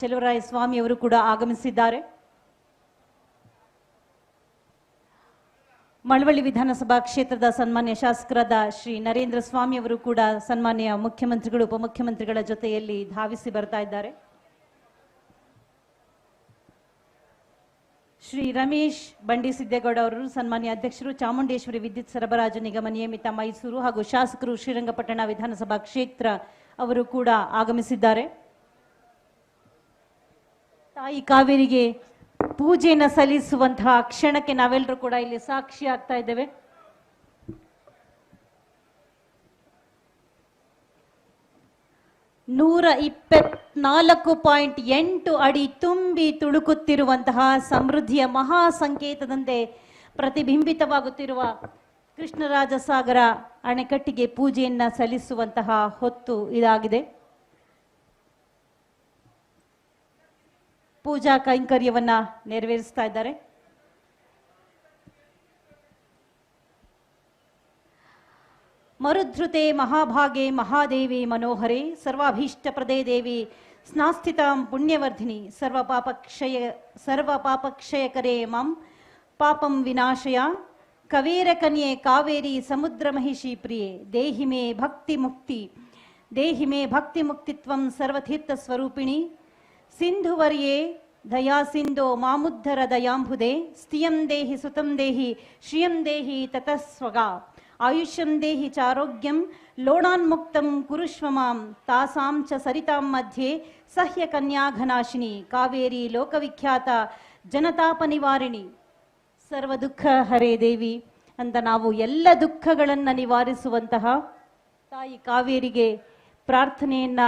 ಚೆಲುವರಾಯ ಸ್ವಾಮಿ ಅವರು ಕೂಡ ಆಗಮಿಸಿದ್ದಾರೆ. ಮಳವಳ್ಳಿ ವಿಧಾನಸಭಾ ಕ್ಷೇತ್ರದ ಸನ್ಮಾನ್ಯ ಶಾಸಕರಾದ ಶ್ರೀ ನರೇಂದ್ರ ಸ್ವಾಮಿ ಅವರು ಕೂಡ ಸನ್ಮಾನ್ಯ ಮುಖ್ಯಮಂತ್ರಿಗಳು ಉಪಮುಖ್ಯಮಂತ್ರಿಗಳ ಜೊತೆಯಲ್ಲಿ ಧಾವಿಸಿ ಬರ್ತಾ ಇದ್ದಾರೆ. ಶ್ರೀ ರಮೇಶ್ ಬಂಡಿ ಸಿದ್ದೇಗೌಡ ಅವರು ಸನ್ಮಾನ್ಯ ಅಧ್ಯಕ್ಷರು, ಚಾಮುಂಡೇಶ್ವರಿ ವಿದ್ಯುತ್ ಸರಬರಾಜು ನಿಗಮ ನಿಯಮಿತ ಮೈಸೂರು ಹಾಗೂ ಶಾಸಕರು ಶ್ರೀರಂಗಪಟ್ಟಣ ವಿಧಾನಸಭಾ ಕ್ಷೇತ್ರ ಅವರು ಕೂಡ ಆಗಮಿಸಿದ್ದಾರೆ. ತಾಯಿ ಕಾವೇರಿಗೆ ಪೂಜೆಯನ್ನು ಸಲ್ಲಿಸುವಂತಹ ಕ್ಷಣಕ್ಕೆ ನಾವೆಲ್ಲರೂ ಕೂಡ ಇಲ್ಲಿ ಸಾಕ್ಷಿ ಆಗ್ತಾ ಇದ್ದೇವೆ. ನೂರ 24.8 ಅಡಿ ತುಂಬಿ ತುಳುಕುತ್ತಿರುವಂತಹ ಸಮೃದ್ಧಿಯ ಮಹಾ ಸಂಕೇತದಂತೆ ಪ್ರತಿಬಿಂಬಿತವಾಗುತ್ತಿರುವ ಕೃಷ್ಣರಾಜಸಾಗರ ಅಣೆಕಟ್ಟಿಗೆ ಪೂಜೆಯನ್ನ ಸಲ್ಲಿಸುವಂತಹ ಹೊತ್ತು ಇದಾಗಿದೆ. ಪೂಜಾ ಕೈಂಕರ್ಯವನ್ನ ನೆರವೇರಿಸ್ತಾ ಇದ್ದಾರೆ. ಮರುಧೃತೆ ಮಹಾಭಾಗೆ ಮಹಾದೇವಿ ಮನೋಹರೆ ಸರ್ವಾಭೀಷ್ಟಪ್ರದೇ ದೇವಿ ಸ್ನಾಸ್ಥಿತಾಂ ಪುಣ್ಯವರ್ಧಿನಿ ಸರ್ವಪಾಪಕ್ಷಯಕರೇ ಮಾಂ ಪಾಪಂ ವಿನಾಶಯ ಕವೇರಕನ್ಯೆ ಕಾವೇರಿ ಸಮುದ್ರ ಮಹಿಷಿ ಪ್ರಿಯೆ ದೇಹಿ ಮೇ ಭಕ್ತಿ ಮುಕ್ತಿತ್ವಂ ಸರ್ವತೀರ್ಥ ಸ್ವರೂಪಿಣಿ ಸಿಂಧುವರ್ಯೇ ದಯಾ ಸಿಂಧೋ ಮಾಮುದ್ಧರ ದಯಾಂಬುದೆ ಸ್ಥಿಯಂ ದೇಹಿ ಸುತಂ ದೇಹಿ ಶ್ರಿಯಂ ದೇಹಿ ತತಸ್ವಗ ಆಯುಷ್ಯಂ ದೇಹಿ ಚಾರೋಗ್ಯಂ ಲೋಣಾನ್ಮುಕ್ತಂ ಕುರುಷ್ವ ಮಾಂ ತಾಸಾಂ ಚ ಸರಿತಾಂ ಮಧ್ಯೆ ಸಹ್ಯ ಕನ್ಯಾಘನಾಶಿನಿ ಕಾವೇರಿ ಲೋಕವಿಖ್ಯಾತ ಜನತಾಪ ನಿವಾರಿಣಿ ಸರ್ವ ದುಃಖ ಹರೇ ದೇವಿ ಅಂತ ನಾವು ಎಲ್ಲ ದುಃಖಗಳನ್ನು ನಿವಾರಿಸುವಂತಹ ತಾಯಿ ಕಾವೇರಿಗೆ ಪ್ರಾರ್ಥನೆಯನ್ನ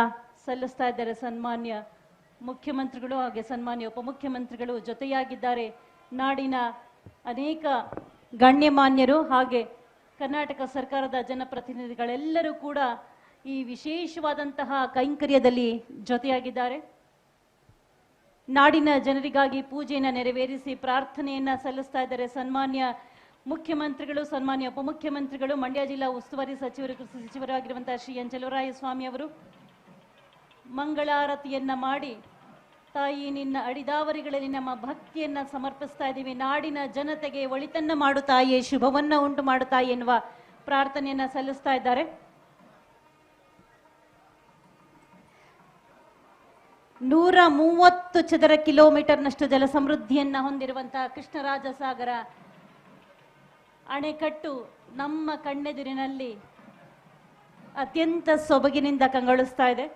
ಸಲ್ಲಿಸ್ತಾ ಇದ್ದಾರೆ. ಸನ್ಮಾನ್ಯ ಮುಖ್ಯಮಂತ್ರಿಗಳು ಹಾಗೆ ಸನ್ಮಾನ್ಯ ಉಪಮುಖ್ಯಮಂತ್ರಿಗಳು ಜೊತೆಯಾಗಿದ್ದಾರೆ. ನಾಡಿನ ಅನೇಕ ಗಣ್ಯಮಾನ್ಯರು ಹಾಗೆ ಕರ್ನಾಟಕ ಸರ್ಕಾರದ ಜನಪ್ರತಿನಿಧಿಗಳೆಲ್ಲರೂ ಕೂಡ ಈ ವಿಶೇಷವಾದಂತಹ ಕೈಂಕರ್ಯದಲ್ಲಿ ಜೊತೆಯಾಗಿದ್ದಾರೆ. ನಾಡಿನ ಜನರಿಗಾಗಿ ಪೂಜೆಯನ್ನು ನೆರವೇರಿಸಿ ಪ್ರಾರ್ಥನೆಯನ್ನ ಸಲ್ಲಿಸ್ತಾ ಇದ್ದಾರೆ. ಸನ್ಮಾನ್ಯ ಮುಖ್ಯಮಂತ್ರಿಗಳು, ಸನ್ಮಾನ್ಯ ಉಪಮುಖ್ಯಮಂತ್ರಿಗಳು, ಮಂಡ್ಯ ಜಿಲ್ಲಾ ಉಸ್ತುವಾರಿ ಸಚಿವರು, ಕೃಷಿ ಸಚಿವರಾಗಿರುವಂತಹ ಶ್ರೀ ಎನ್ ಚೆಲುವರಾಯ ಸ್ವಾಮಿ ಅವರು ಮಂಗಳಾರತಿಯನ್ನ ಮಾಡಿ ತಾಯಿ ನಿನ್ನ ಅಡಿದಾವರಿಗಳಲ್ಲಿ ನಮ್ಮ ಭಕ್ತಿಯನ್ನ ಸಮರ್ಪಿಸ್ತಾ ಇದ್ದೀವಿ, ನಾಡಿನ ಜನತೆಗೆ ಒಳಿತನ್ನ ಮಾಡು ತಾಯಿಯೇ, ಶುಭವನ್ನ ಉಂಟು ಮಾಡು ತಾಯಿ ಎನ್ನುವ ಪ್ರಾರ್ಥನೆಯನ್ನ ಸಲ್ಲಿಸ್ತಾ ಇದ್ದಾರೆ. 130 ಚದರ ಕಿಲೋಮೀಟರ್ನಷ್ಟು ಜಲ ಸಮೃದ್ಧಿಯನ್ನ ಹೊಂದಿರುವಂತಹ ಕೃಷ್ಣರಾಜಸಾಗರ ಅಣೆಕಟ್ಟು ನಮ್ಮ ಕಣ್ಣೆದುರಿನಲ್ಲಿ ಅತ್ಯಂತ ಸೊಬಗಿನಿಂದ ಕಂಗೊಳಿಸ್ತಾ ಇದೆ.